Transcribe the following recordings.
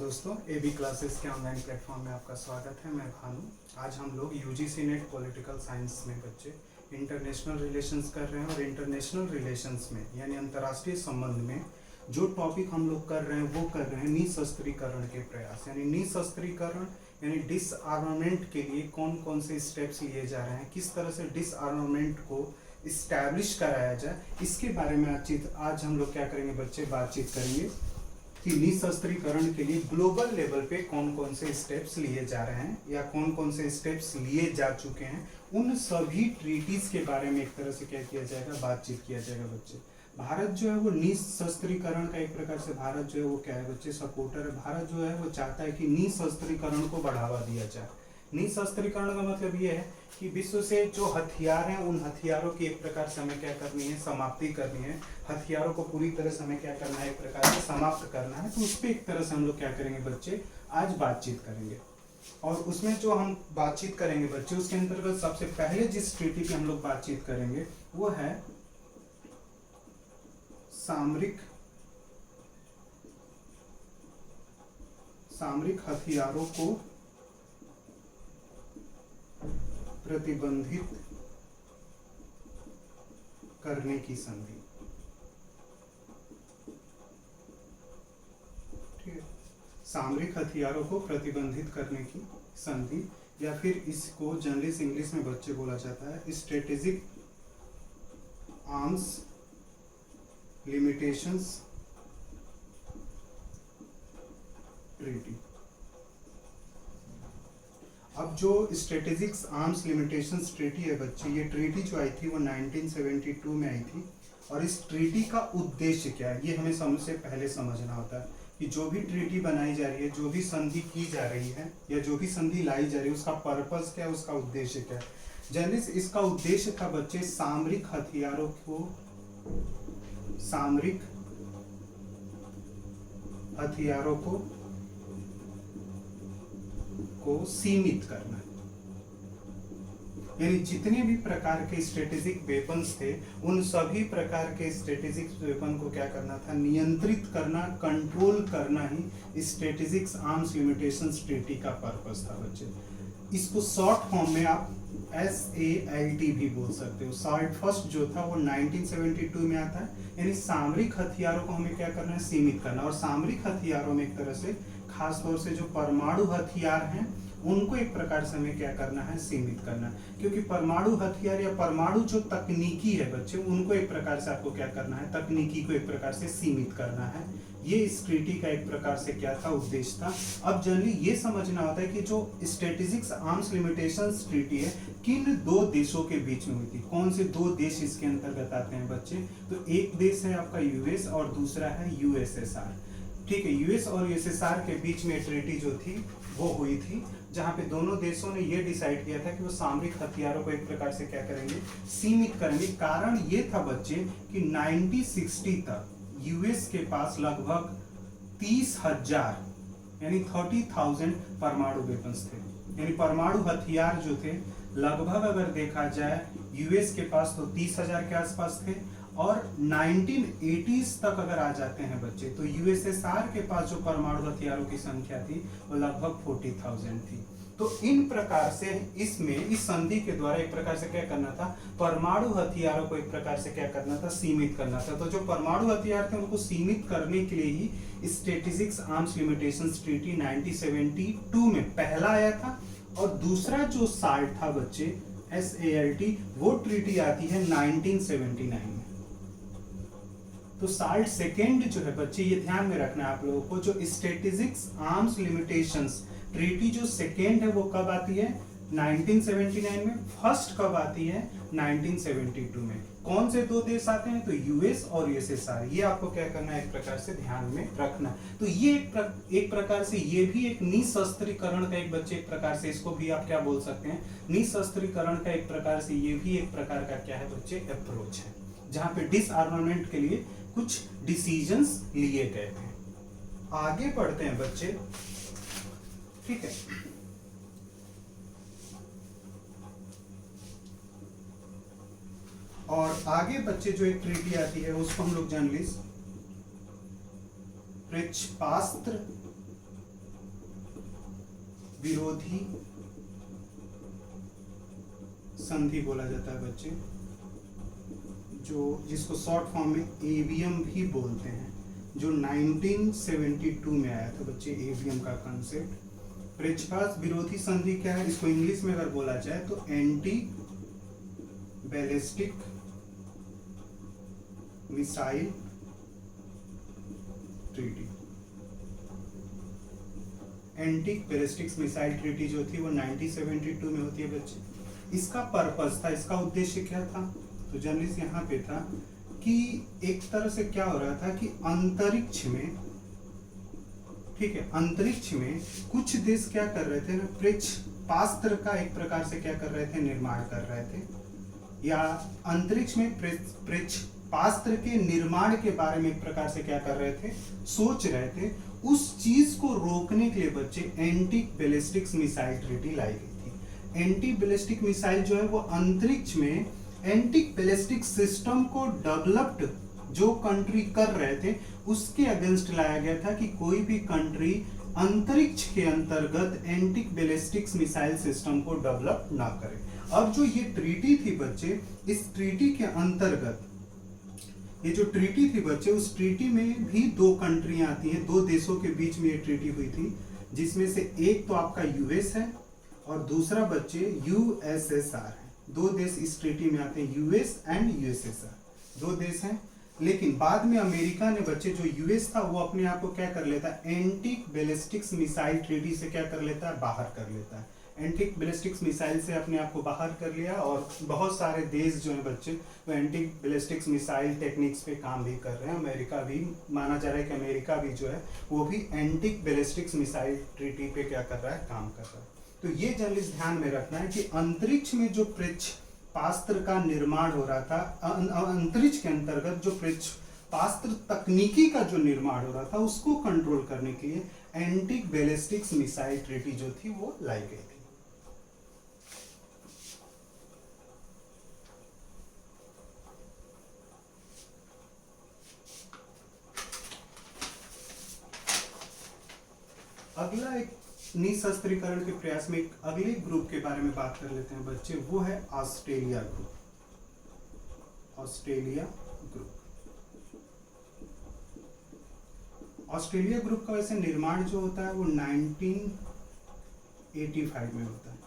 दोस्तों, AB classes के online platform में आपका स्वागत है। मैं भानु। आज हम लोग यूजीसी नेट पॉलिटिकल साइंस में बच्चे इंटरनेशनल रिलेशंस कर रहे हैं और इंटरनेशनल रिलेशंस में यानी अंतर्राष्ट्रीय संबंध में जो टॉपिक हम लोग कर रहे हैं वो कर रहे हैं निशस्त्रीकरण के प्रयास। यानी निशस्त्रीकरण यानी डिसआर्मामेंट के लिए कौन कौन से स्टेप्स लिए जा रहे हैं, किस तरह से डिसआर्मामेंट को इस्टेब्लिश कराया जाए, इसके बारे में आज हम लोग क्या करेंगे बच्चे, बातचीत करेंगे कि निशस्त्रीकरण के लिए ग्लोबल लेवल पे कौन कौन से स्टेप्स लिए जा रहे हैं या कौन कौन से स्टेप्स लिए जा चुके हैं। उन सभी ट्रीटीज के बारे में एक तरह से क्या किया जाएगा, बातचीत किया जाएगा बच्चे। भारत जो है वो निशस्त्रीकरण का एक प्रकार से भारत जो है वो क्या है बच्चे, सपोर्टर है। भारत जो है वो चाहता है कि निशस्त्रीकरण को बढ़ावा दिया जाए। निशस्त्रीकरण का मतलब ये है कि विश्व से जो हथियार हैं उन हथियारों की एक प्रकार से हमें क्या करनी है, समाप्ति करनी है। हथियारों को पूरी तरह से हमें क्या करना है, एक प्रकार से समाप्त करना है। तो उस पर एक तरह से हम लोग क्या करेंगे बच्चे, आज बातचीत करेंगे। और उसमें जो हम बातचीत करेंगे बच्चे, उसके अंतर्गत सबसे पहले जिस ट्रीटी की हम लोग बातचीत करेंगे वो है सामरिक हथियारों को प्रतिबंधित करने की संधि। ठीक है, सामरिक हथियारों को प्रतिबंधित करने की संधि, या फिर इसको जर्नलिस्ट इंग्लिश में बच्चे बोला जाता है स्ट्रेटेजिक आर्म्स लिमिटेशंस ट्रीटी। अब जो स्ट्रेटेजिक आर्म्स लिमिटेशंस ट्रीटी है बच्चे, ये ट्रीटी जो आई थी वो 1972 में आई थी। और इस ट्रीटी का उद्देश्य क्या है ये हमें सबसे पहले समझना होता है कि जो भी ट्रीटी बनाई जा रही है, जो भी संधि की जा रही है या जो भी संधि लाई जा रही है, उसका पर्पस क्या है, उसका उद्देश्य क्या है। जर्नलिस्ट, इसका उद्देश्य था बच्चे सामरिक हथियारों को सीमित करना। यानी जितने भी प्रकार के स्ट्रेटेजिक वेपन्स थे उन सभी प्रकार के स्ट्रेटेजिक वेपन को क्या करना था, नियंत्रित करना, कंट्रोल करना ही स्ट्रेटेजिक आर्म्स लिमिटेशंस ट्रीटी का पर्पस था बच्चे। इसको शॉर्ट फॉर्म में आप SALT भी बोल सकते हो। SALT फर्स्ट जो था वो 1972 में आता है। यानी सामरिक हथियारों को हमें क्या करना है, सीमित करना। और सामरिक हथियारों में एक तरह से खास तौर से जो परमाणु हथियार हैं उनको एक प्रकार से हमें क्या करना है, सीमित करना। क्योंकि परमाणु हथियार या परमाणु जो तकनीकी है बच्चे, उनको एक प्रकार से आपको क्या करना है, तकनीकी को एक प्रकार से सीमित करना है। ये इस ट्रीटी का एक प्रकार से क्या था, उद्देश्य था। अब जनरली ये समझना होता है कि जो स्ट्रेटेजिक आर्म्स लिमिटेशंस ट्रीटी है किन दो देशों के बीच में हुई थी। कौन से दो देश इसके अंतर्गत आते हैं बच्चे, तो एक देश है आपका यूएस और दूसरा है USSR। ठीक है, यूएस और USSR के बीच में ट्रीटी जो थी वो हुई थी, जहां पे दोनों देशों ने ये डिसाइड किया था कि वो सामरिक हथियारों को एक प्रकार से क्या करेंगे, सीमित करेंगे। कारण ये था बच्चे कि 1960 तक यूएस के पास लगभग 30,000 यानी 30,000 परमाणु वेपन्स थे। यानी परमाणु हथियार जो थे लगभग अगर देखा जाए यूएस के पास तो 30,000 के आसपास थे। और 1980s तक अगर आ जाते हैं बच्चे तो USSR के पास जो परमाणु हथियारों की संख्या थी वो लगभग 40,000 थी। तो इन प्रकार से इस संधि के द्वारा एक प्रकार से क्या करना था, परमाणु हथियारों को एक प्रकार से क्या करना था, सीमित करना था। तो जो परमाणु हथियार थे उनको सीमित करने के लिए ही स्ट्रेटेजिक आर्म्स लिमिटेशंस ट्रीटी 1972 में पहला आया था। और दूसरा जो SALT था बच्चे, SALT, वो ट्रीटी आती है 1979 में। तो SALT सेकेंड जो है बच्चे, ये ध्यान में रखना है आप लोगों को, जो स्ट्रेटेजिक आर्म्स लिमिटेशंस ट्रीटी जो सेकेंड है वो कब आती है, 1979 में। फर्स्ट कब आती है, 1972 में। कौन से दो देश आते हैं, तो यूएस और USSR। ये आपको क्या करना है, एक प्रकार से ध्यान में रखना। तो ये एक प्रकार से ये भी एक निशस्त्रीकरण का एक बच्चे, एक प्रकार से इसको भी आप क्या बोल सकते हैं, निशस्त्रीकरण का एक प्रकार से ये भी एक प्रकार का क्या है बच्चे, अप्रोच है, जहां पे डिसआर्मामेंट के लिए कुछ डिसीजंस लिए गए थे। आगे बढ़ते हैं बच्चे। ठीक है, और आगे बच्चे जो एक ट्रीटी आती है उसको हम लोग जर्नलिस्ट प्रेक्षपास्त्र विरोधी संधि बोला जाता है बच्चे, जो जिसको शॉर्ट फॉर्म में एवीएम भी बोलते हैं, जो 1972 में आया था बच्चे एवीएम का कंसेप्ट। प्रक्षेपास्त्र विरोधी संधि क्या है, इसको इंग्लिश में अगर बोला जाए तो anti ballistic missile treaty. Anti ballistic missile treaty जो थी वो 1972 में होती है बच्चे। इसका पर्पस था, इसका उद्देश्य क्या था, तो जर्नलिस्ट यहाँ पे था कि एक तरह से क्या हो रहा था कि अंतरिक्ष में, ठीक है, अंतरिक्ष में कुछ देश क्या कर रहे थे ना, प्रक्षेपास्त्र का एक प्रकार से क्या कर रहे थे, निर्माण कर रहे थे, या अंतरिक्ष में प्रक्षेपास्त्र के निर्माण के बारे में एक प्रकार से क्या कर रहे थे, सोच रहे थे। उस चीज को रोकने के लिए बच्चे एंटी बैलिस्टिक मिसाइल ट्रीटी लाई गई थी। एंटी बैलिस्टिक मिसाइल जो है वो अंतरिक्ष में एंटी बैलिस्टिक सिस्टम को डेवलप्ड जो कंट्री कर रहे थे उसके अगेंस्ट लाया गया था कि कोई भी कंट्री अंतरिक्ष के अंतर्गत एंटी बैलिस्टिक मिसाइल सिस्टम को डेवलप ना करे। अब जो ये ट्रीटी थी बच्चे, इस ट्रीटी के अंतर्गत ये जो ट्रीटी थी बच्चे, उस ट्रीटी में भी दो कंट्रियां आती हैं, दो देशों के बीच में ये ट्रीटी हुई थी, जिसमें से एक तो आपका यूएस है और दूसरा बच्चे यूएसएसआर है। दो देश इस ट्रीटी में आते हैं, यूएस एंड यूएसएसआर, दो देश हैं। लेकिन बाद में अमेरिका ने बच्चे, जो यूएस था वो अपने आप को क्या कर लेता है, एंटी बैलिस्टिक मिसाइल ट्रीटी से क्या कर लेता है, बाहर कर लेता है। एंटी बैलिस्टिक मिसाइल से अपने आप को बाहर कर लिया और बहुत सारे देश जो हैं बच्चे वो एंटी बैलिस्टिक मिसाइल टेक्निक्स पे काम भी कर रहे हैं। अमेरिका भी, माना जा रहा है कि अमेरिका भी जो है वो भी एंटी बैलिस्टिक मिसाइल ट्रीटी पे क्या कर रहा है, काम कर रहा है। तो ये जर्नलिस्ट ध्यान में रखना है कि अंतरिक्ष में जो प्रक्षेपास्त्र का निर्माण हो रहा था, अंतरिक्ष के अंतर्गत जो प्रक्षेपास्त्र तकनीकी का जो निर्माण हो रहा था उसको कंट्रोल करने के लिए एंटी बैलिस्टिक मिसाइल ट्रीटी जो थी वो लाई गई थी। अगला एक निशस्त्रीकरण के प्रयास में एक अगले ग्रुप के बारे में बात कर लेते हैं बच्चे, वो है Australia group. Australia group, Australia group का वैसे निर्माण जो होता है वो 1985 में होता है।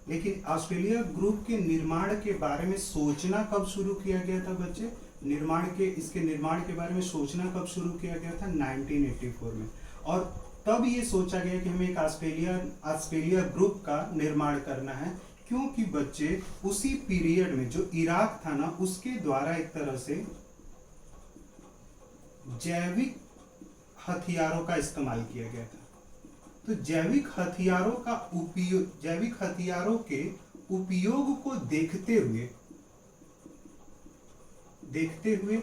लेकिन ऑस्ट्रेलिया ग्रुप के निर्माण के बारे में सोचना कब शुरू किया गया था बच्चे, इसके निर्माण के बारे में सोचना कब शुरू किया गया था, 1984 में। और तब ये सोचा गया कि हमें एक ऑस्ट्रेलिया ग्रुप का निर्माण करना है, क्योंकि बच्चे उसी पीरियड में जो इराक था ना, उसके द्वारा एक तरह से जैविक हथियारों का इस्तेमाल किया गया था। तो जैविक हथियारों के उपयोग को देखते हुए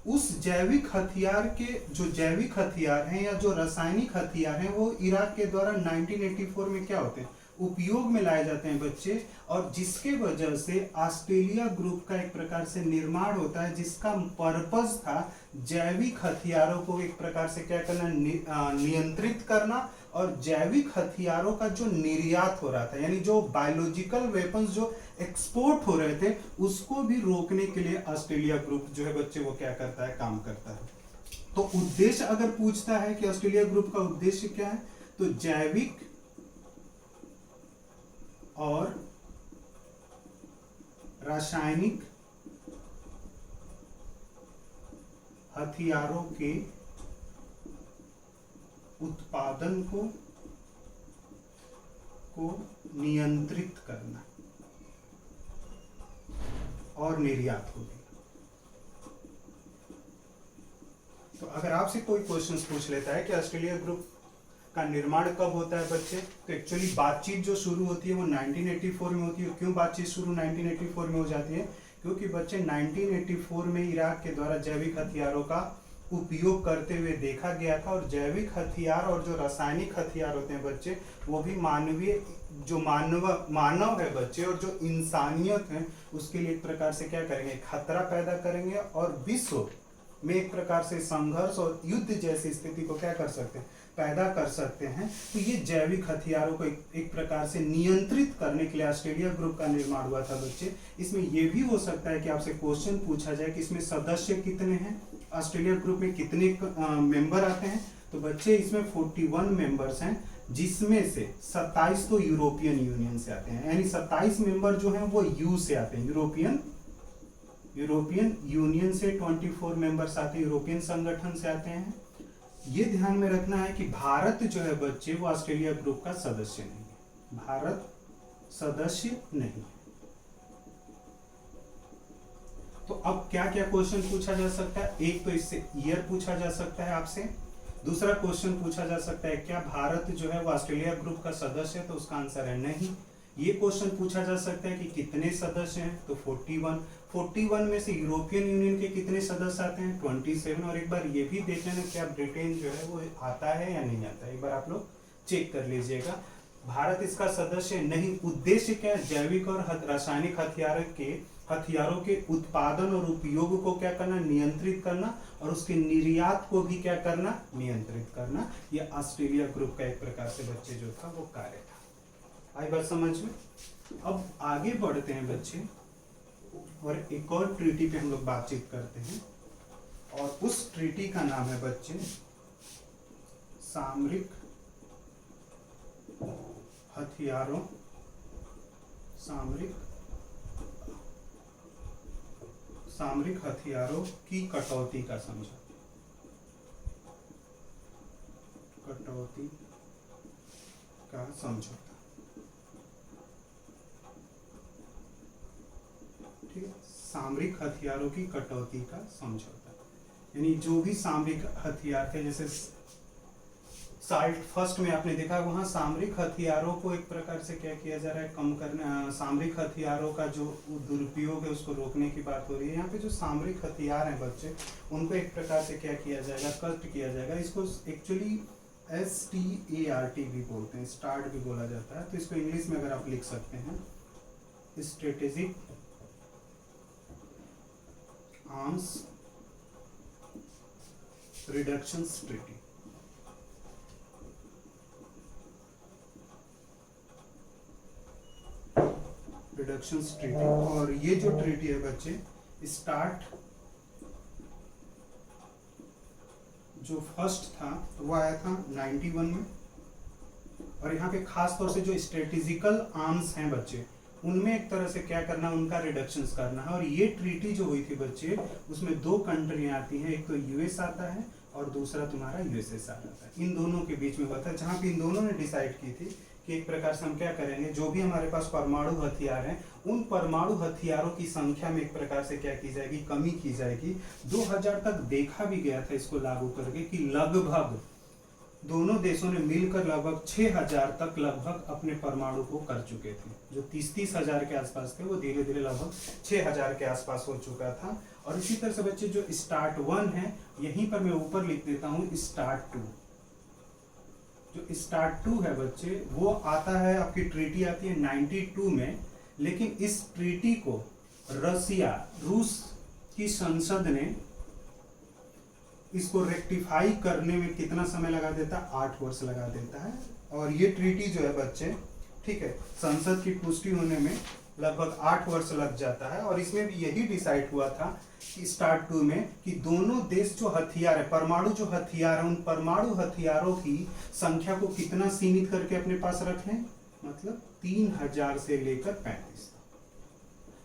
उस जैविक हथियार के, जो जैविक हथियार हैं या जो रासायनिक हथियार हैं, वो इराक के द्वारा 1984 में क्या होते हैं, उपयोग में लाए जाते हैं बच्चे। और जिसके वजह से ऑस्ट्रेलिया ग्रुप का एक प्रकार से निर्माण होता है, जिसका पर्पस था जैविक हथियारों को एक प्रकार से क्या करना, नियंत्रित करना, और जैविक हथियारों का जो निर्यात हो रहा था, यानी जो बायोलॉजिकल वेपन्स जो एक्सपोर्ट हो रहे थे, उसको भी रोकने के लिए ऑस्ट्रेलिया ग्रुप जो है बच्चे वो क्या करता है, काम करता है। तो उद्देश्य अगर पूछता है कि ऑस्ट्रेलिया ग्रुप का उद्देश्य क्या है, तो जैविक और रासायनिक हथियारों के उत्पादन को नियंत्रित करना और निर्यात होगी। तो अगर आपसे कोई क्वेश्चन पूछ लेता है कि ऑस्ट्रेलिया ग्रुप का निर्माण कब होता है बच्चे, तो एक्चुअली बातचीत जो शुरू होती है वो 1984 में होती है। क्यों बातचीत शुरू 1984 में हो जाती है, क्योंकि बच्चे 1984 में इराक के द्वारा जैविक हथियारों का उपयोग करते हुए देखा गया था। और जैविक हथियार और जो रासायनिक हथियार होते हैं बच्चे, वो भी मानवीय, जो मानव है बच्चे, और जो इंसानियत है उसके लिए एक प्रकार से क्या करेंगे, खतरा पैदा करेंगे, और विश्व में एक प्रकार से संघर्ष और युद्ध जैसी स्थिति को क्या कर सकते हैं, पैदा कर सकते हैं। तो ये जैविक हथियारों को एक प्रकार से नियंत्रित करने के लिए ऑस्ट्रेलिया ग्रुप का निर्माण हुआ था बच्चे। इसमें ये भी हो सकता है कि आपसे क्वेश्चन पूछा जाए कि इसमें सदस्य कितने हैं, ऑस्ट्रेलिया ग्रुप में कितने मेंबर आते हैं। तो बच्चे इसमें 41 मेंबर्स हैं, जिसमें से 27 तो यूरोपियन यूनियन से आते हैं, यानी 27 मेंबर जो हैं वो यू से आते हैं, यूरोपियन यूनियन से 24 मेंबर्स आते हैं, यूरोपियन संगठन से आते हैं। ये ध्यान में रखना है कि भारत जो है बच्चे वो ऑस्ट्रेलिया ग्रुप का सदस्य नहीं है, भारत सदस्य नहीं है। तो अब क्या क्या क्वेश्चन पूछा जा सकता है, एक तो इससे ईयर पूछा जा सकता है आपसे, दूसरा क्वेश्चन पूछा जा सकता है क्या भारत जो है वो ऑस्ट्रेलिया ग्रुप का सदस्य है, तो उसका आंसर है नहीं। ये क्वेश्चन पूछा जा सकता है कि कितने सदस्य हैं, तो 41 में से यूरोपियन यूनियन के कितने सदस्य आते हैं, 27। और एक बार ये भी देख लेना क्या ब्रिटेन जो है वो आता है या नहीं आता है, एक बार आप लोग चेक कर लीजिएगा। भारत इसका सदस्य नहीं। उद्देश्य क्या है, जैविक और रासायनिक हथियारों के उत्पादन और उपयोग को क्या करना, नियंत्रित करना, और उसके निर्यात को भी क्या करना, नियंत्रित करना। यह ऑस्ट्रेलिया ग्रुप का एक प्रकार से बच्चे जो था वो कार्य था। आई बात समझ में। अब आगे बढ़ते हैं बच्चे और एक और ट्रीटी पे हम लोग बातचीत करते हैं, और उस ट्रीटी का नाम है बच्चे सामरिक हथियारों की कटौती का समझौता। ठीक है, सामरिक हथियारों की कटौती का समझौता, यानी जो भी सामरिक हथियार थे, जैसे साल्ट फर्स्ट में आपने देखा वहां सामरिक हथियारों को एक प्रकार से क्या किया जा रहा है, कम करने, सामरिक हथियारों का जो दुरुपयोग है उसको रोकने की बात हो रही है। यहाँ पे जो सामरिक हथियार हैं बच्चे, उनको एक प्रकार से क्या किया जाएगा, कष्ट किया जाएगा। इसको एक्चुअली START भी बोलते हैं, स्टार्ट भी बोला जाता है। तो इसको इंग्लिश में अगर आप लिख सकते हैं, strategic arms reduction treaty. Treaty, और ये जो ट्रीटी है बच्चे, स्टार्ट जो फर्स्ट था वो आया था 91 में। और यहाँ पे खास तौर से जो स्ट्रेटेजिकल आर्म्स हैं बच्चे, उनमें एक तरह से क्या करना, उनका रिडक्शन करना है। और ये ट्रीटी जो हुई थी बच्चे, उसमें 2 कंट्रियां आती हैं, एक तो यूएस आता है और दूसरा तुम्हारा यूएसएसआर आता है। इन दोनों के बीच में हुआ था, जहाँ पे इन दोनों ने डिसाइड की थी कि एक प्रकार से हम क्या करेंगे, जो भी हमारे पास परमाणु हथियार हैं, उन परमाणु हथियारों की संख्या में एक प्रकार से क्या की जाएगी, कमी की जाएगी। 2000 तक देखा भी गया था इसको लागू करके कि लगभग दोनों देशों ने मिलकर लगभग 6000 तक लगभग अपने परमाणु को कर चुके थे। जो 30 हजार के आसपास थे वो धीरे धीरे लगभग 6000 के आसपास हो चुका था। और इसी तरह से बच्चे जो स्टार्ट 1 है, यहीं पर मैं ऊपर लिख देता हूँ स्टार्ट 2। जो स्टार्ट 2 है बच्चे, वो आता है, आपकी ट्रीटी आती है 92 में। लेकिन इस ट्रीटी को रूस की संसद ने इसको रेक्टिफाई करने में कितना समय लगा देता है, 8 वर्ष लगा देता है। और ये ट्रीटी जो है बच्चे, ठीक है, संसद की पुष्टि होने में लगभग 8 वर्ष लग जाता है। और इसमें भी यही डिसाइड हुआ था कि स्टार्ट 2 में कि दोनों देश जो हथियार है, परमाणु जो हथियार है, उन परमाणु हथियारों की संख्या को कितना सीमित करके अपने पास रख लें, मतलब 3000 से लेकर 35,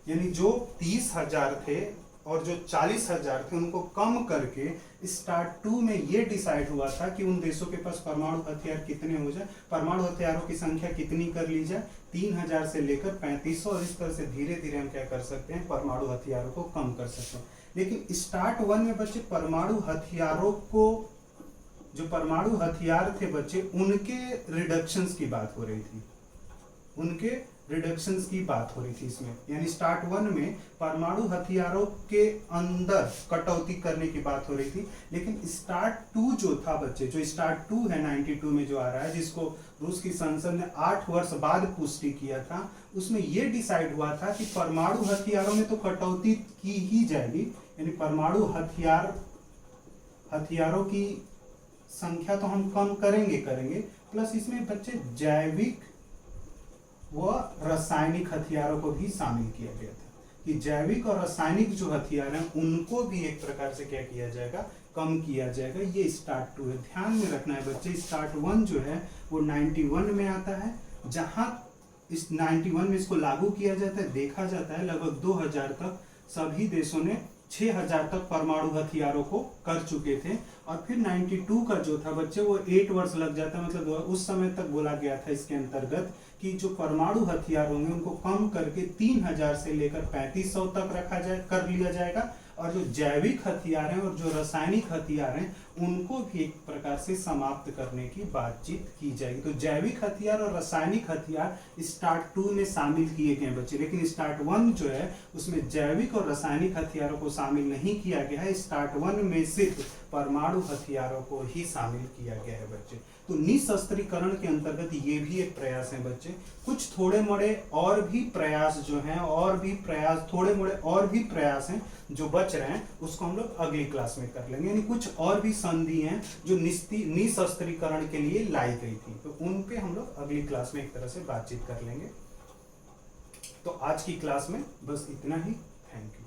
यानी जो 30,000 थे और जो 40,000 थे उनको कम करके स्टार्ट 2 में ये डिसाइड हुआ था कि उन देशों के पास परमाणु हथियार कितने हो जाए, परमाणु हथियारों की संख्या कितनी कर ली जाए, 3000 से लेकर 3500। और इस तरह से धीरे धीरे हम क्या कर सकते हैं, परमाणु हथियारों को कम कर सकते हैं। लेकिन स्टार्ट 1 में बच्चे परमाणु हथियारों को, जो परमाणु हथियार थे बच्चे, उनके रिडक्शंस की बात हो रही थी, उनके रिडक्शंस की बात हो रही थी इसमें। यानी स्टार्ट 1 में परमाणु हथियारों के अंदर कटौती करने की बात हो रही थी। लेकिन स्टार्ट 2 जो था बच्चे, जो स्टार्ट 2 है 92 में जो आ रहा है, जिसको रूस की संसद ने 8 वर्ष बाद पुष्टि किया था, उसमें यह डिसाइड हुआ था कि परमाणु हथियारों में तो कटौती की ही जाएगी, यानी परमाणु हथियारों की संख्या तो हम कम करेंगे, प्लस इसमें बच्चे जैविक व रासायनिक हथियारों को भी शामिल किया गया था कि जैविक और रासायनिक जो हथियार हैं उनको भी एक प्रकार से क्या किया जाएगा, कम किया जाएगा। ये स्टार्ट 2 है। ध्यान में रखना है बच्चे, स्टार्ट 1 जो है वो 91 में आता है, जहां इस 91 में इसको लागू किया जाता है। देखा जाता है लगभग 2000 तक सभी देशों ने 6000 तक परमाणु हथियारों को कर चुके थे, और फिर 92 का जो था बच्चे वो 8 वर्ष लग जाता है, मतलब उस समय तक बोला गया था इसके अंतर्गत कि जो परमाणु हथियार होंगे उनको कम करके 3000 से लेकर 3500 तक रखा जाए, कर लिया जाएगा, और जो जैविक हथियार हैं और जो रासायनिक हथियार हैं उनको भी एक प्रकार से समाप्त करने की बातचीत की जाएगी। तो जैविक हथियार और रासायनिक हथियार स्टार्ट 2 में शामिल किए गए बच्चे, लेकिन स्टार्ट 1 जो है उसमें जैविक और रासायनिक हथियारों को शामिल नहीं किया गया है। स्टार्ट 1 में सिर्फ परमाणु हथियारों को ही शामिल किया गया है बच्चे। तो निशस्त्रीकरण के अंतर्गत ये भी एक प्रयास है बच्चे। कुछ थोड़े मोड़े और भी प्रयास जो हैं, थोड़े मोड़े और भी प्रयास हैं जो बच रहे हैं, उसको हम लोग अगली क्लास में कर लेंगे। यानी कुछ और भी संधि हैं जो निशस्त्रीकरण के लिए लाई गई थी, तो उन पे हम लोग अगली क्लास में एक तरह से बातचीत कर लेंगे। तो आज की क्लास में बस इतना ही। Thank you.